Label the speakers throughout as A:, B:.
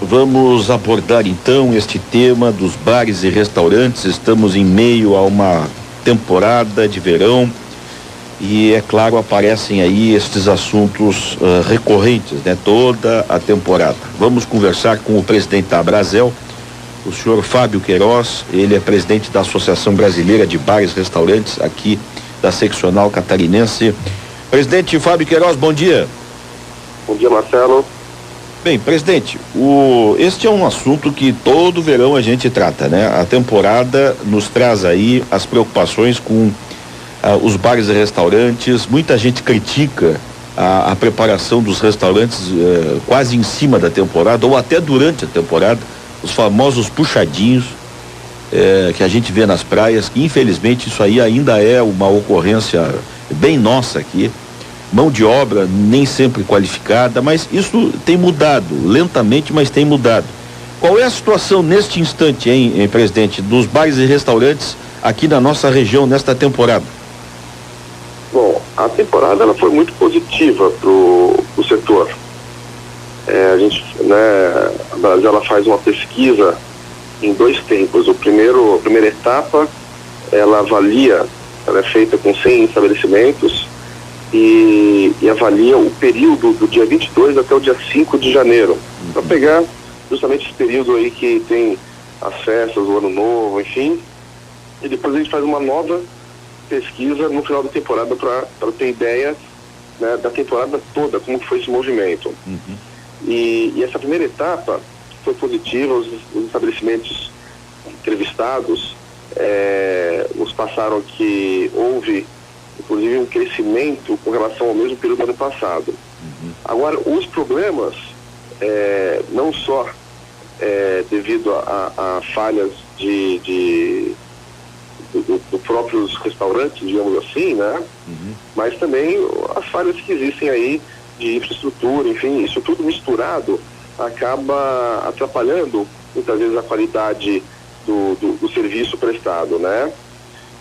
A: Vamos abordar então este tema dos bares e restaurantes. Estamos em meio a uma temporada de verão e, é claro, aparecem aí estes assuntos recorrentes, né? Toda a temporada. Vamos conversar com o presidente da Abrazel, o senhor Fábio Queiroz. Ele é presidente da Associação Brasileira de Bares e Restaurantes aqui da seccional catarinense. Presidente Fábio Queiroz, bom dia.
B: Bom dia, Marcelo.
A: Bem, presidente, este é um assunto que todo verão a gente trata, né? A temporada nos traz aí as preocupações com os bares e restaurantes. Muita gente critica a preparação dos restaurantes quase em cima da temporada ou até durante a temporada, os famosos puxadinhos que a gente vê nas praias, que infelizmente isso aí ainda é uma ocorrência bem nossa aqui. Mão de obra nem sempre qualificada, mas isso tem mudado, lentamente, mas tem mudado. Qual é a situação neste instante, hein, presidente, dos bares e restaurantes aqui na nossa região nesta temporada?
B: Bom, a temporada ela foi muito positiva pro setor. A gente, né, a Brasil ela faz uma pesquisa em 2 tempos. A primeira etapa, ela é feita com 100 estabelecimentos e avalia o período do dia 22 até o dia 5 de janeiro, para pegar justamente esse período aí que tem as festas, o ano novo, enfim, e depois a gente faz uma nova pesquisa no final da temporada para ter ideia, né, da temporada toda, como que foi esse movimento. E essa primeira etapa foi positiva. Os estabelecimentos entrevistados nos passaram que houve inclusive um crescimento com relação ao mesmo período do ano passado. Agora, os problemas, não só devido a falhas do próprios restaurantes, digamos assim, né? Mas também as falhas que existem aí de infraestrutura, enfim, isso tudo misturado acaba atrapalhando muitas vezes a qualidade do serviço prestado, né?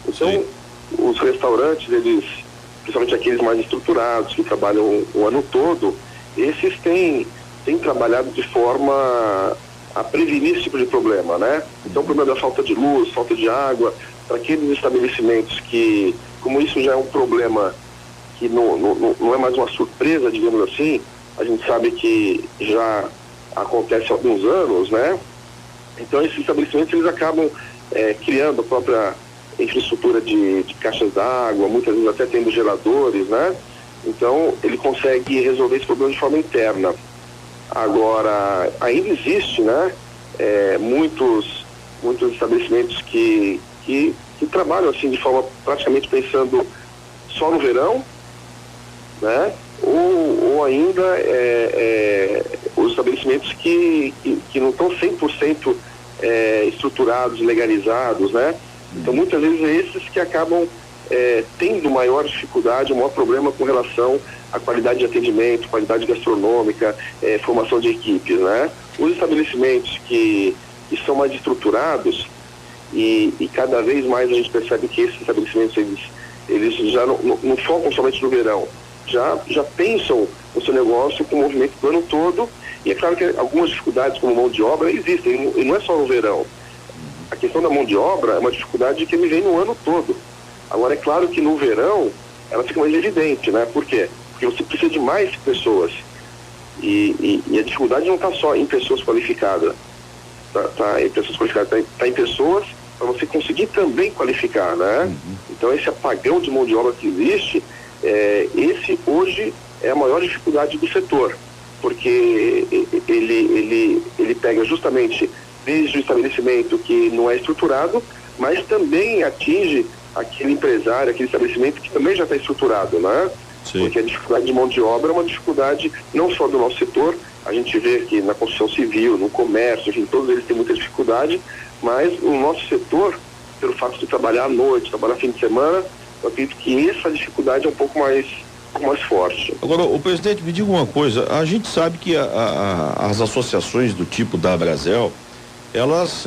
B: Então, sim, os restaurantes, eles, principalmente aqueles mais estruturados, que trabalham o ano todo, esses têm trabalhado de forma a prevenir esse tipo de problema, né? Então, o problema da falta de luz, falta de água, para aqueles estabelecimentos que, como isso já é um problema que não é mais uma surpresa, digamos assim, a gente sabe que já acontece há alguns anos, né? Então, esses estabelecimentos, eles acabam criando a própria infraestrutura de caixas d'água, muitas vezes até tendo geradores, né? Então, ele consegue resolver esse problema de forma interna. Agora, ainda existe, né, muitos estabelecimentos que trabalham assim de forma praticamente pensando só no verão, né? Ou ainda os estabelecimentos que não estão 100% estruturados, legalizados, né? Então, muitas vezes é esses que acabam tendo maior dificuldade, maior problema com relação à qualidade de atendimento, qualidade gastronômica, formação de equipes, né? Os estabelecimentos que são mais estruturados e cada vez mais a gente percebe que esses estabelecimentos, eles já não focam somente no verão, já pensam o seu negócio com o movimento do ano todo. E é claro que algumas dificuldades como mão de obra existem, e não é só no verão. A questão da mão de obra é uma dificuldade que me vem no ano todo. Agora, é claro que no verão ela fica mais evidente, né? Por quê? Porque você precisa de mais pessoas. E a dificuldade não está só em pessoas qualificadas. Tá em pessoas qualificadas, tá em pessoas para você conseguir também qualificar, né? Então, esse apagão de mão de obra que existe, esse hoje é a maior dificuldade do setor. Porque ele pega justamente desde o estabelecimento que não é estruturado, mas também atinge aquele empresário, aquele estabelecimento que também já está estruturado, né? Sim. Porque a dificuldade de mão de obra é uma dificuldade não só do nosso setor, a gente vê que na construção civil, no comércio, enfim, todos eles têm muita dificuldade, mas no nosso setor, pelo fato de trabalhar à noite, trabalhar fim de semana, eu acredito que essa dificuldade é um pouco mais forte.
A: Agora, o presidente, me diga uma coisa, a gente sabe que as associações do tipo da Abrazel, elas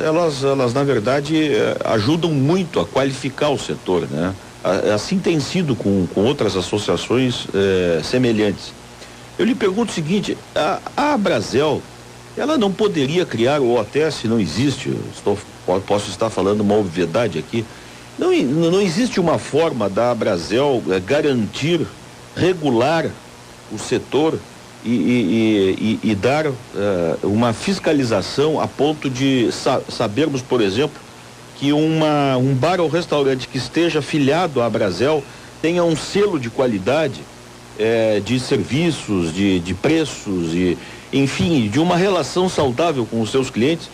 A: na verdade ajudam muito a qualificar o setor, né? Assim tem sido com outras associações semelhantes. Eu lhe pergunto o seguinte, a Abrazel, ela não poderia criar, ou até se não existe, posso estar falando uma obviedade aqui, não existe uma forma da Abrazel garantir, regular o setor e dar uma fiscalização a ponto de sabermos, por exemplo, que um bar ou restaurante que esteja filiado à Abrazel tenha um selo de qualidade de serviços, de preços, enfim, de uma relação saudável com os seus clientes.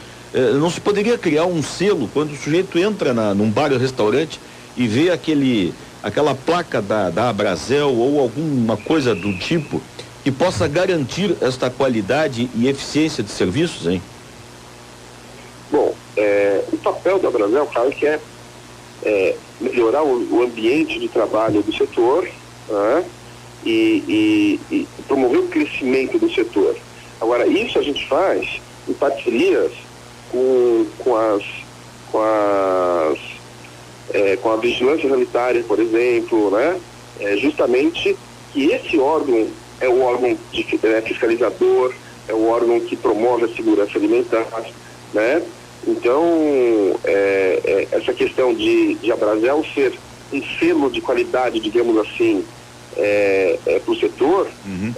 A: Não se poderia criar um selo quando o sujeito entra num bar ou restaurante e vê aquela placa da Abrazel ou alguma coisa do tipo que possa garantir esta qualidade e eficiência de serviços, hein?
B: Bom, o papel da Abrazel, claro que é melhorar o ambiente de trabalho do setor, né? E promover o crescimento do setor. Agora, isso a gente faz em parcerias com a vigilância sanitária, por exemplo, né? Justamente que esse órgão é o órgão fiscalizador, é o órgão que promove a segurança alimentar, né? Então, essa questão de Abrazel ser um selo de qualidade, digamos assim, para o setor,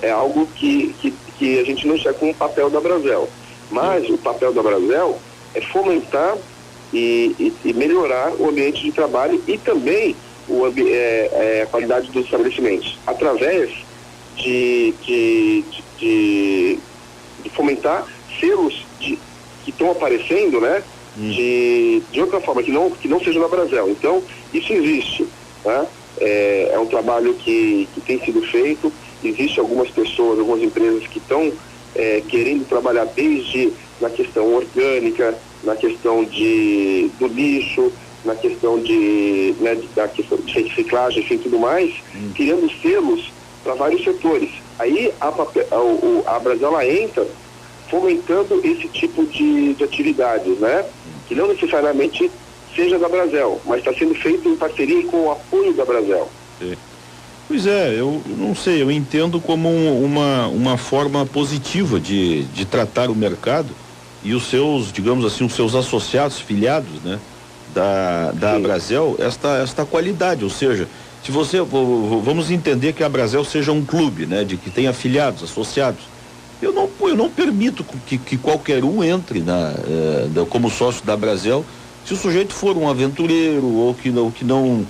B: é algo que a gente não enxerga como papel da Abrazel. Mas o papel da Abrazel é fomentar e melhorar o ambiente de trabalho e também a qualidade dos estabelecimentos, através de fomentar selos que estão aparecendo, né? De outra forma, que não seja na Abrazel. Então, isso existe, né? É um trabalho que tem sido feito. Existem algumas pessoas, algumas empresas que estão querendo trabalhar desde na questão orgânica, na questão do lixo, na questão da questão de reciclagem, enfim, tudo mais, criando selos para vários setores. Aí a Abrazel ela entra fomentando esse tipo de atividades, né? Que não necessariamente seja da Abrazel, mas está sendo feito em parceria com o apoio da Abrazel.
A: Pois é, eu não sei, eu entendo como uma forma positiva de tratar o mercado e os seus, digamos assim, os seus associados, filiados, né? Da Abrazel, esta qualidade, ou seja, se vamos entender que a Abrazel seja um clube, né? De que tenha afiliados, associados. Eu não permito que qualquer um entre como sócio da Abrazel se o sujeito for um aventureiro ou que não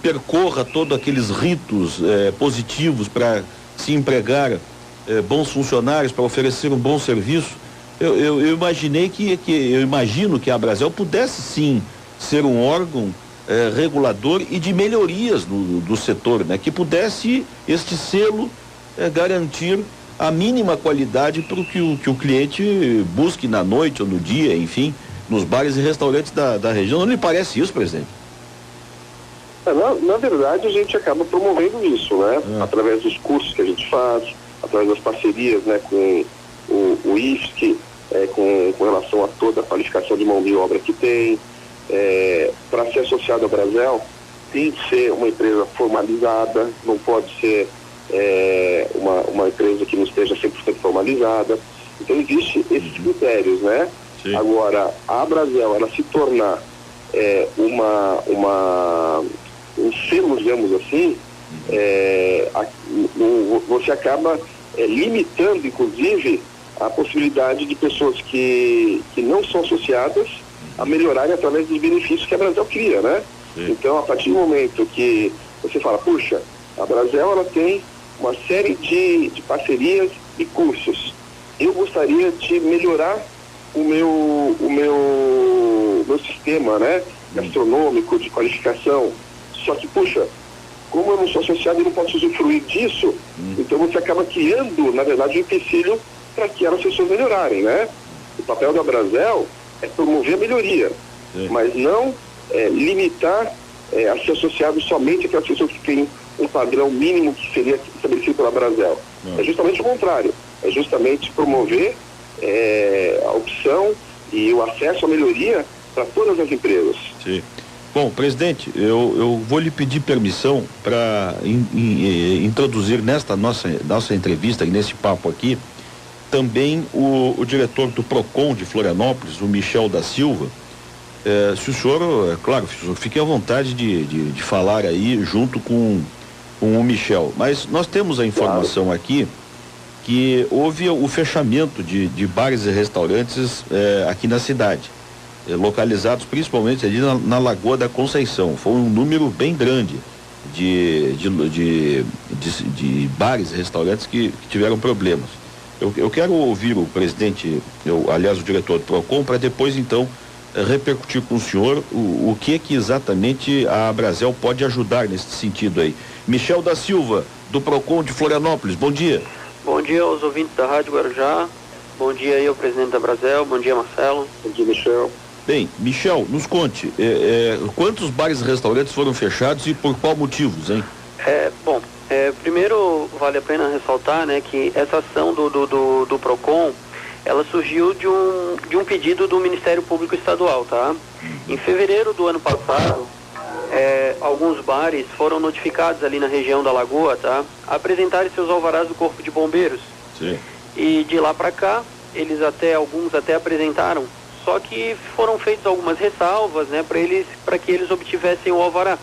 A: percorra todos aqueles ritos positivos para se empregar bons funcionários, para oferecer um bom serviço. Eu imagino que a Abrazel pudesse sim ser um órgão regulador e de melhorias do setor, né? Que pudesse este selo garantir a mínima qualidade para que o cliente busque na noite ou no dia, enfim, nos bares e restaurantes da região. Não lhe parece isso, presidente?
B: Na verdade, a gente acaba promovendo isso, né? Através dos cursos que a gente faz, através das parcerias, né, com o IFSC, com relação a toda a qualificação de mão de obra que tem. Para ser associado à Abrazel, tem que ser uma empresa formalizada, não pode ser uma empresa que não esteja 100% formalizada. Então, existem esses critérios, né? Sim. Agora, a Abrazel, ela se tornar um selo, digamos assim, você acaba limitando, inclusive, a possibilidade de pessoas que não são associadas a melhorarem através dos benefícios que a Abrazel cria, né? Sim. Então, a partir do momento que você fala, puxa, a Abrazel, ela tem uma série de parcerias e cursos. Eu gostaria de melhorar o meu sistema, né? Gastronômico, de qualificação. Só que, puxa, como eu não sou associado e não posso usufruir disso, então você acaba criando, na verdade, um empecilho para que as pessoas melhorarem, né? O papel da Abrazel é promover a melhoria, mas não limitar a ser associado somente àquelas pessoas que têm um padrão mínimo que seria estabelecido pela Abrazel. É justamente o contrário, é justamente promover a opção e o acesso à melhoria para todas as empresas.
A: Sim. Bom, presidente, eu vou lhe pedir permissão para introduzir nesta nossa entrevista e nesse papo aqui também o diretor do PROCON de Florianópolis, o Michel da Silva. Se o senhor, claro, fique à vontade de falar aí junto com o Michel, mas nós temos a informação aqui que houve o fechamento de bares e restaurantes aqui na cidade, localizados principalmente ali na Lagoa da Conceição. Foi um número bem grande de bares e restaurantes que tiveram problemas. Eu quero ouvir o presidente, aliás, o diretor do PROCON, para depois então repercutir com o senhor o que exatamente a Abrazel pode ajudar nesse sentido aí. Michel da Silva, do PROCON de Florianópolis, bom dia.
C: Bom dia aos ouvintes da Rádio Guarujá, bom dia aí ao presidente da Abrazel, bom dia Marcelo.
B: Bom dia, Michel.
A: Bem, Michel, nos conte, quantos bares e restaurantes foram fechados e por qual motivos, hein?
C: Primeiro vale a pena ressaltar, né, que essa ação do PROCON, ela surgiu de um pedido do Ministério Público Estadual, tá? Em fevereiro do ano passado, alguns bares foram notificados ali na região da Lagoa, tá? A apresentarem seus alvarás do Corpo de Bombeiros.
A: Sim.
C: E de lá para cá, alguns até apresentaram, só que foram feitas algumas ressalvas, né, para que eles obtivessem o alvará.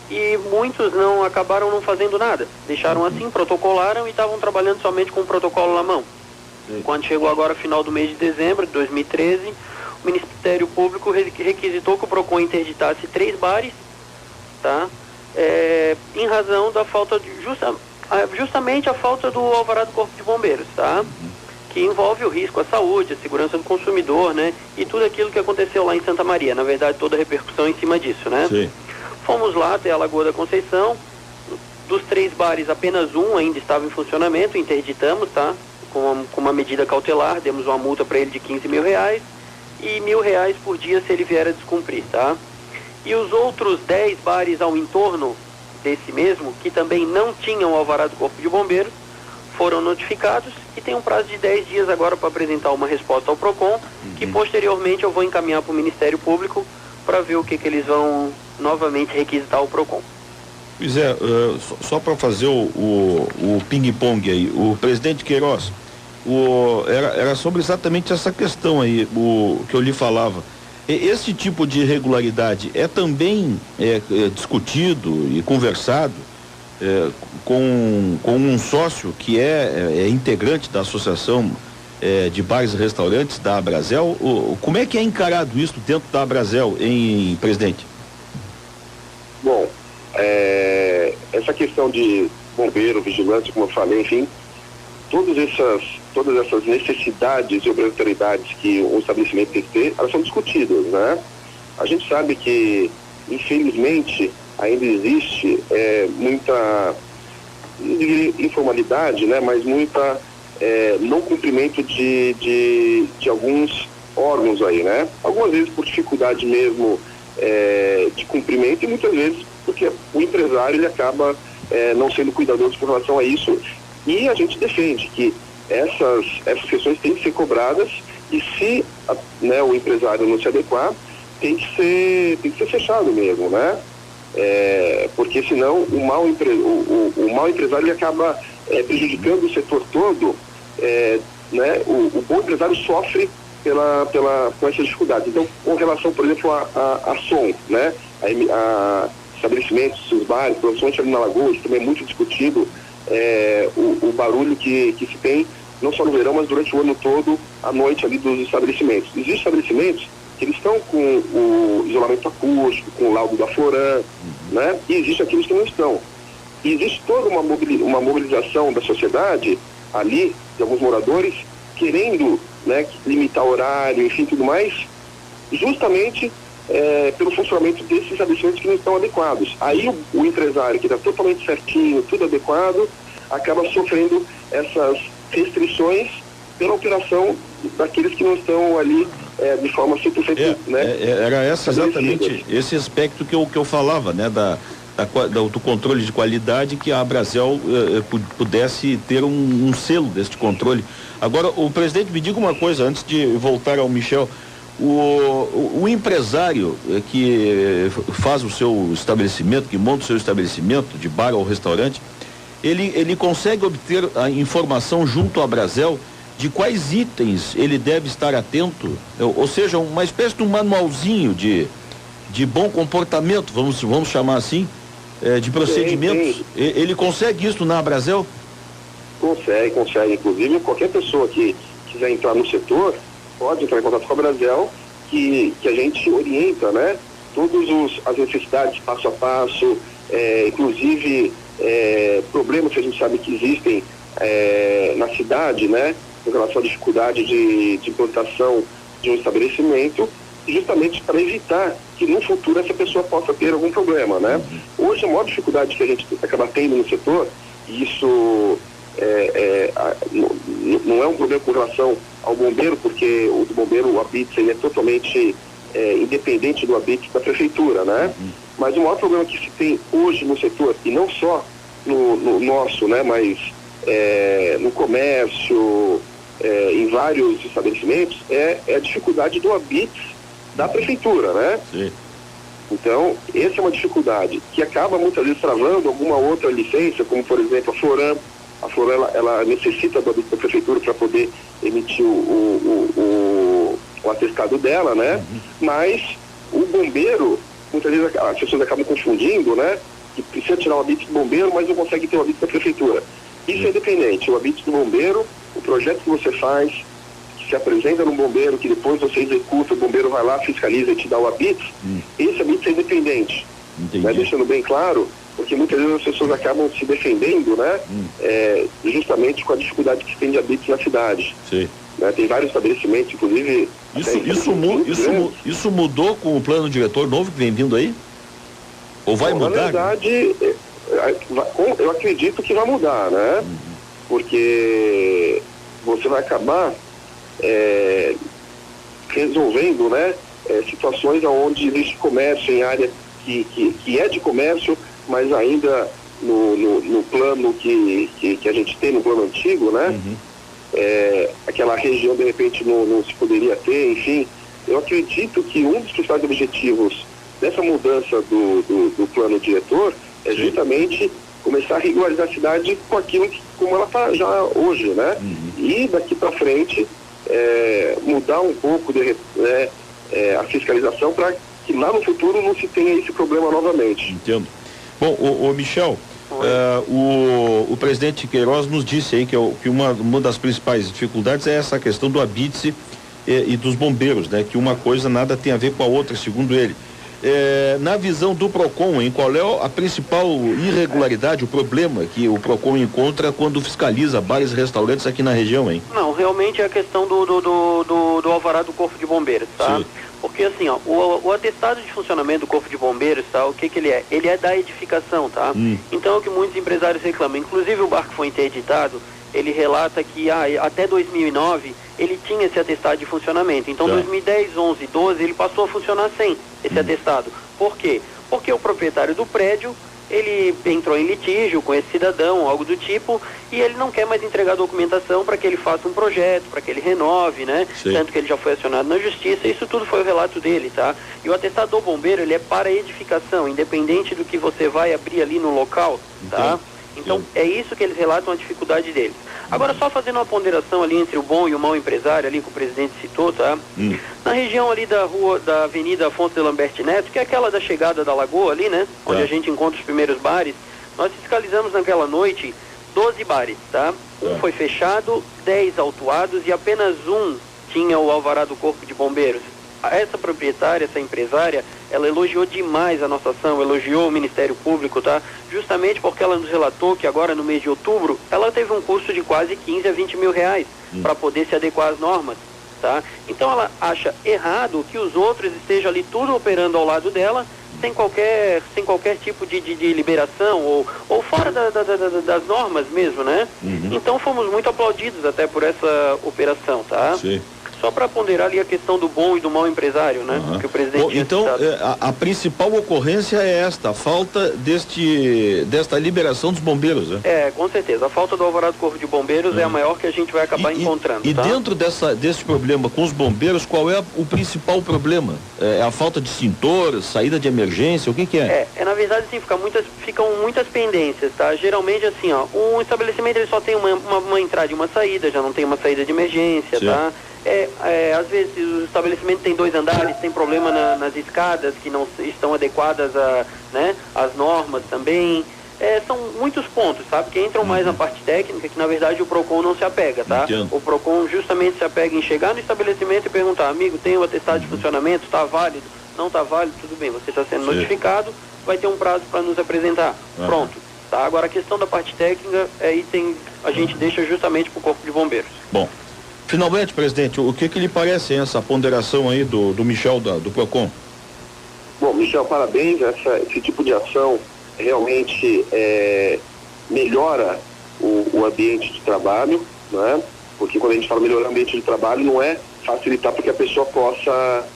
C: E muitos acabaram não fazendo nada, deixaram assim, protocolaram e estavam trabalhando somente com o protocolo na mão. Quando chegou agora final do mês de dezembro de 2013, o Ministério Público requisitou que o PROCON interditasse 3 bares, tá? Em razão da falta justamente a falta do alvará do Corpo de Bombeiros, tá? Que envolve o risco à saúde, a segurança do consumidor, né? E tudo aquilo que aconteceu lá em Santa Maria, na verdade toda a repercussão em cima disso, né?
A: Sim.
C: Fomos lá até a Lagoa da Conceição, dos 3 bares apenas um ainda estava em funcionamento, interditamos, tá? Com uma medida cautelar, demos uma multa para ele de R$15 mil e R$1.000 por dia se ele vier a descumprir, tá? E os outros 10 bares ao entorno desse mesmo, que também não tinham alvará do Corpo de Bombeiros, foram notificados e tem um prazo de 10 dias agora para apresentar uma resposta ao PROCON, que posteriormente eu vou encaminhar para o Ministério Público para ver o que eles vão novamente requisitar ao PROCON.
A: Pois só para fazer o ping-pong aí, o presidente Queiroz, era sobre exatamente essa questão aí, o que eu lhe falava. Esse tipo de irregularidade é também discutido e conversado com um sócio que é integrante da Associação de Bares e Restaurantes da Abrazel? Como é que é encarado isso dentro da Abrazel, presidente?
B: Bom, essa questão de bombeiro, vigilante, como eu falei, enfim, todas essas necessidades e obrigatoriedades que um estabelecimento tem que ter, elas são discutidas, né? A gente sabe que, infelizmente, ainda existe muita, não diria informalidade, né? Mas muita não cumprimento de alguns órgãos aí, né? Algumas vezes por dificuldade mesmo de cumprimento e muitas vezes porque o empresário ele acaba não sendo cuidadoso com relação a isso, e a gente defende que essas questões têm que ser cobradas e se o empresário não se adequar, tem que ser fechado mesmo, né? Porque senão o mau empresário ele acaba prejudicando o setor todo, né? O bom empresário sofre com essa dificuldade. Então, com relação, por exemplo, a som, né? A estabelecimentos, os bares, principalmente ali na Lagoa, isso também é muito discutido, o barulho que se tem, não só no verão, mas durante o ano todo, à noite ali dos estabelecimentos. Existem estabelecimentos que eles estão com o isolamento acústico, com o laudo da Floran, né? E existem aqueles que não estão. E existe toda uma mobilização da sociedade ali, de alguns moradores, querendo, né, limitar horário, enfim, tudo mais, justamente pelo funcionamento desses estabelecimentos que não estão adequados. Aí o empresário que está totalmente certinho, tudo adequado, acaba sofrendo essas restrições pela operação daqueles que não estão ali de forma 100%, né?
A: Era exatamente esse aspecto que eu falava, né? Do controle de qualidade, que a Abrazel pudesse ter um selo deste controle. Agora, o presidente, me diga uma coisa, antes de voltar ao Michel. O empresário que faz o seu estabelecimento, que monta o seu estabelecimento de bar ou restaurante, ele consegue obter a informação junto à Abrazel de quais itens ele deve estar atento, ou seja, uma espécie de um manualzinho de bom comportamento, vamos chamar assim, de procedimentos.
B: Sim.
A: Ele consegue isso na Abrazel?
B: Consegue. Inclusive, qualquer pessoa que quiser entrar no setor, pode entrar em contato com a Abrazel, que a gente orienta, né? Todas as necessidades passo a passo, inclusive problemas que a gente sabe que existem na cidade, né? Com relação à dificuldade de implantação de um estabelecimento, justamente para evitar que no futuro essa pessoa possa ter algum problema, né? Hoje a maior dificuldade que a gente acaba tendo no setor, e isso não é um problema com relação ao bombeiro, porque o do bombeiro, o ABITS, ele é totalmente independente do ABITS da prefeitura, né? Mas o maior problema que se tem hoje no setor, e não só no nosso, né? Mas no comércio, em vários estabelecimentos, é a dificuldade do ABITS da prefeitura, né?
A: Sim.
B: Então, essa é uma dificuldade que acaba muitas vezes travando alguma outra licença, como por exemplo a Floram. A Floram, ela necessita do ABITS da prefeitura para poder emitir o atestado dela, né? Mas o bombeiro, muitas vezes as pessoas acabam confundindo, né? Que precisa tirar o ABITS do bombeiro, mas não consegue ter o ABITS da prefeitura. Isso é independente. O ABITS do bombeiro, o projeto que você faz, que se apresenta no bombeiro, que depois você executa, o bombeiro vai lá, fiscaliza e te dá o ABITS, esse ABITS é independente. Né? Deixando bem claro, porque muitas vezes as pessoas acabam se defendendo, né? Justamente com a dificuldade que se tem de ABITS na cidade.
A: Sim.
B: Né? Tem vários estabelecimentos, inclusive...
A: Isso mudou com o plano diretor novo que vem vindo aí? Ou vai mudar?
B: Na verdade, eu acredito que vai mudar, né? Porque você vai acabar resolvendo, né? Situações onde existe comércio em área que é de comércio, mas ainda no plano que a gente tem, no plano antigo, né? Aquela região de repente não se poderia ter, enfim. Eu acredito que um dos principais objetivos dessa mudança do plano diretor é justamente começar a regularizar a cidade com aquilo como ela está já hoje, né? E daqui para frente mudar um pouco a fiscalização para que lá no futuro não se tenha esse problema novamente.
A: Entendo. Bom, o Michel, o presidente Queiroz nos disse aí que uma das principais dificuldades é essa questão do ABITS e dos bombeiros, né? Que uma coisa nada tem a ver com a outra, segundo ele. Na visão do PROCON, qual é a principal irregularidade, o problema que o PROCON encontra quando fiscaliza bares e restaurantes aqui na região, hein?
C: Não, realmente é a questão do alvará do Corpo de Bombeiros, tá? Sim. Porque assim, ó, o atestado de funcionamento do Corpo de Bombeiros, tá? O que ele é? Ele é da edificação, tá? Então é o que muitos empresários reclamam. Inclusive o bar que foi interditado, ele relata que até 2009 ele tinha esse atestado de funcionamento. Então 2010, 11, 12 ele passou a funcionar sem esse atestado. Por quê? Porque o proprietário do prédio, ele entrou em litígio com esse cidadão, algo do tipo, e ele não quer mais entregar documentação para que ele faça um projeto, para que ele renove, né? Sim. Tanto que ele já foi acionado na justiça, isso tudo foi o relato dele, tá? E o atestado do bombeiro, ele é para edificação, independente do que você vai abrir ali no local, tá? Então, é isso que eles relatam, a dificuldade deles. Agora, só fazendo uma ponderação ali entre o bom e o mau empresário, ali que o presidente citou, tá? Na região ali da Avenida Afonso de Lamberti Neto, que é aquela da chegada da Lagoa ali, né? Onde a gente encontra os primeiros bares, nós fiscalizamos naquela noite 12 bares, tá? Um foi fechado, 10 autuados e apenas um tinha o alvará do Corpo de Bombeiros. Essa proprietária, essa empresária, ela elogiou demais a nossa ação, elogiou o Ministério Público, tá? Justamente porque ela nos relatou que agora no mês de outubro, ela teve um custo de quase 15 a 20 mil reais para poder se adequar às normas, tá? Então ela acha errado que os outros estejam ali tudo operando ao lado dela, sem qualquer tipo de liberação ou fora das normas mesmo, né? Então fomos muito aplaudidos até por essa operação, tá?
A: Sim.
C: só para ponderar ali a questão do bom e do mau empresário, né? Que o presidente.
A: Bom, então, a principal ocorrência é esta, a falta desta liberação dos bombeiros, né?
C: Com certeza. A falta do alvará do Corpo de Bombeiros é a maior que a gente vai acabar encontrando.
A: E dentro desse problema com os bombeiros, qual é o principal problema? É a falta de extintor, saída de emergência, o que é?
C: Na verdade, assim, ficam muitas pendências, tá? Geralmente, assim, um estabelecimento ele só tem uma entrada e uma saída, já não tem uma saída de emergência, tá? Às vezes o estabelecimento tem 2 andares, tem problema nas escadas que não estão adequadas às normas também. São muitos pontos, sabe? Que entram mais na parte técnica, que na verdade o PROCON não se apega, tá?
A: Entendo.
C: O PROCON justamente se apega em chegar no estabelecimento e perguntar: amigo, tem o atestado de funcionamento, está válido? Não está válido? Tudo bem, você está sendo notificado, vai ter um prazo para nos apresentar. Pronto. Tá? Agora a questão da parte técnica, a gente deixa justamente para o Corpo de Bombeiros.
A: Bom, finalmente, presidente, o que lhe parece essa ponderação aí do Michel do PROCON?
B: Bom, Michel, parabéns. Esse tipo de ação realmente melhora o ambiente de trabalho, né? Porque quando a gente fala melhorar o ambiente de trabalho, não é facilitar porque a pessoa possa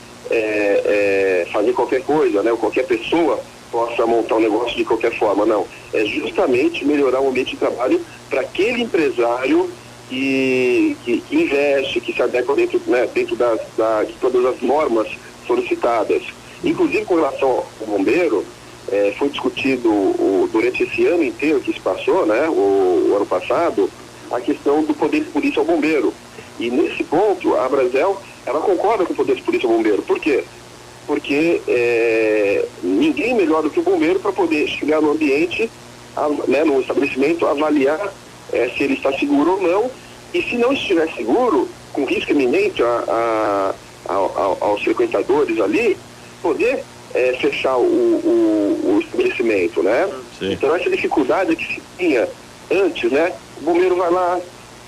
B: fazer qualquer coisa, né? Ou qualquer pessoa possa montar um negócio de qualquer forma, não. É justamente melhorar o ambiente de trabalho para aquele empresário que investe, que se adequa dentro de todas as normas solicitadas. Inclusive com relação ao bombeiro, foi discutido durante esse ano inteiro que se passou, né, o ano passado, a questão do poder de polícia ao bombeiro. E nesse ponto, a Abrazel, ela concorda com o poder de polícia ao bombeiro. Por quê? Porque ninguém melhor do que o bombeiro para poder chegar no ambiente, no estabelecimento, avaliar se ele está seguro ou não, e se não estiver seguro, com risco iminente aos frequentadores ali, poder fechar o estabelecimento, né? Sim. Então essa dificuldade que se tinha antes, né? O bombeiro vai lá,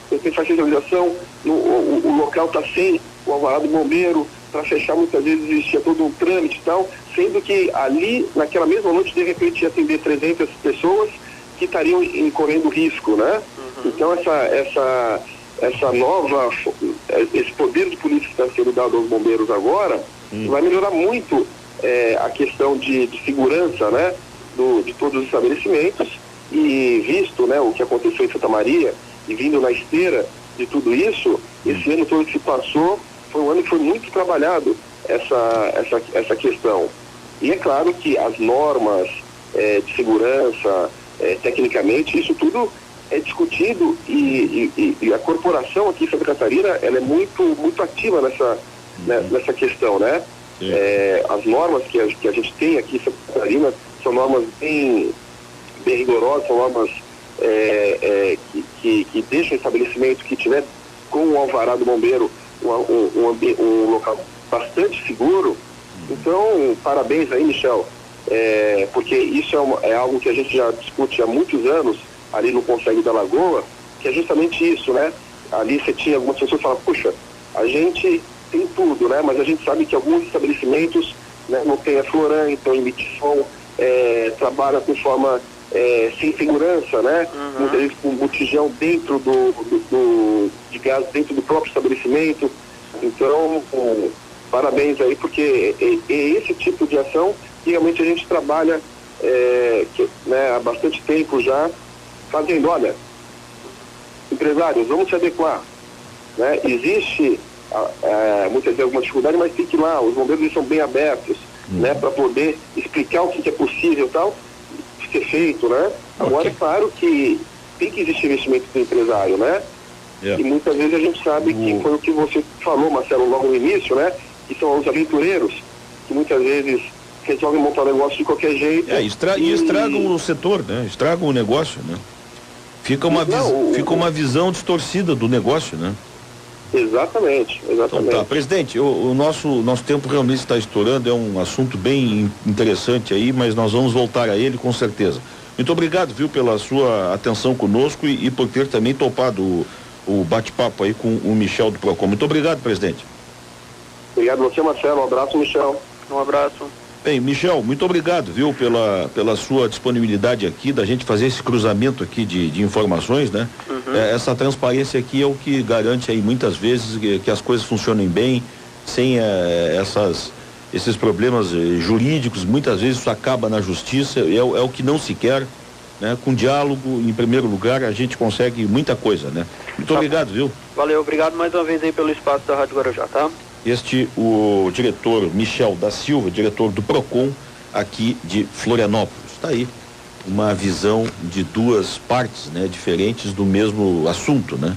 B: faz sensibilização, o local está sem o alvará do bombeiro, para fechar muitas vezes existia todo um trâmite e tal, sendo que ali, naquela mesma noite, de repente ia atender 300 pessoas que estariam incorrendo risco, né? Então esse poder de polícia que está sendo dado aos bombeiros agora vai melhorar muito a questão de segurança, né, de todos os estabelecimentos, e visto, né, o que aconteceu em Santa Maria e vindo na esteira de tudo isso, esse ano todo que se passou foi um ano que foi muito trabalhado essa questão. E é claro que as normas de segurança, tecnicamente, isso tudo é discutido e a corporação aqui em Santa Catarina, ela é muito ativa nessa questão, né? As normas que a gente tem aqui em Santa Catarina são normas bem rigorosas, são normas que deixam o estabelecimento que tiver com o alvará do bombeiro um local bastante seguro. Então, parabéns aí, Michel, porque isso é algo que a gente já discute há muitos anos ali no Conselho da Lagoa, que é justamente isso, né? Ali você tinha algumas pessoas que falavam, puxa, a gente tem tudo, né? Mas a gente sabe que alguns estabelecimentos, né, não tem a Floran, então emite som, trabalha com forma sem segurança, né? Muitas vezes com botijão dentro de gás dentro do próprio estabelecimento. Então, parabéns aí, porque é esse tipo de ação que realmente a gente trabalha há bastante tempo já, fazendo, olha, empresários, vamos se adequar, né? Existe muitas vezes alguma dificuldade, mas tem que ir lá, os bombeiros são bem abertos, né, para poder explicar o que é possível e tal, ser feito, né? Agora, é claro que tem que existir investimento do empresário, né? E muitas vezes a gente sabe que foi o que você falou, Marcelo, logo no início, né? Que são os aventureiros, que muitas vezes resolvem montar um negócio de qualquer jeito.
A: Estragam o setor, né? Estragam o negócio, né? Fica uma visão distorcida do negócio, né?
B: Exatamente.
A: Então, tá, presidente, o nosso tempo realmente está estourando, é um assunto bem interessante aí, mas nós vamos voltar a ele com certeza. Muito obrigado, viu, pela sua atenção conosco e por ter também topado o bate-papo aí com o Michel do PROCON. Muito obrigado, presidente.
B: Obrigado a você, Marcelo. Um abraço, Michel.
C: Um abraço.
A: Bem, Michel, muito obrigado, viu, pela sua disponibilidade aqui, da gente fazer esse cruzamento aqui de informações, né? Essa transparência aqui é o que garante aí muitas vezes que as coisas funcionem bem, sem esses problemas jurídicos. Muitas vezes isso acaba na justiça, é o que não se quer, né? Com diálogo, em primeiro lugar, a gente consegue muita coisa, né? Muito obrigado, viu?
C: Valeu, obrigado mais uma vez aí pelo espaço da Rádio Guarujá, tá?
A: O diretor Michel da Silva, diretor do PROCON aqui de Florianópolis. Está aí uma visão de duas partes, né, diferentes do mesmo assunto, né?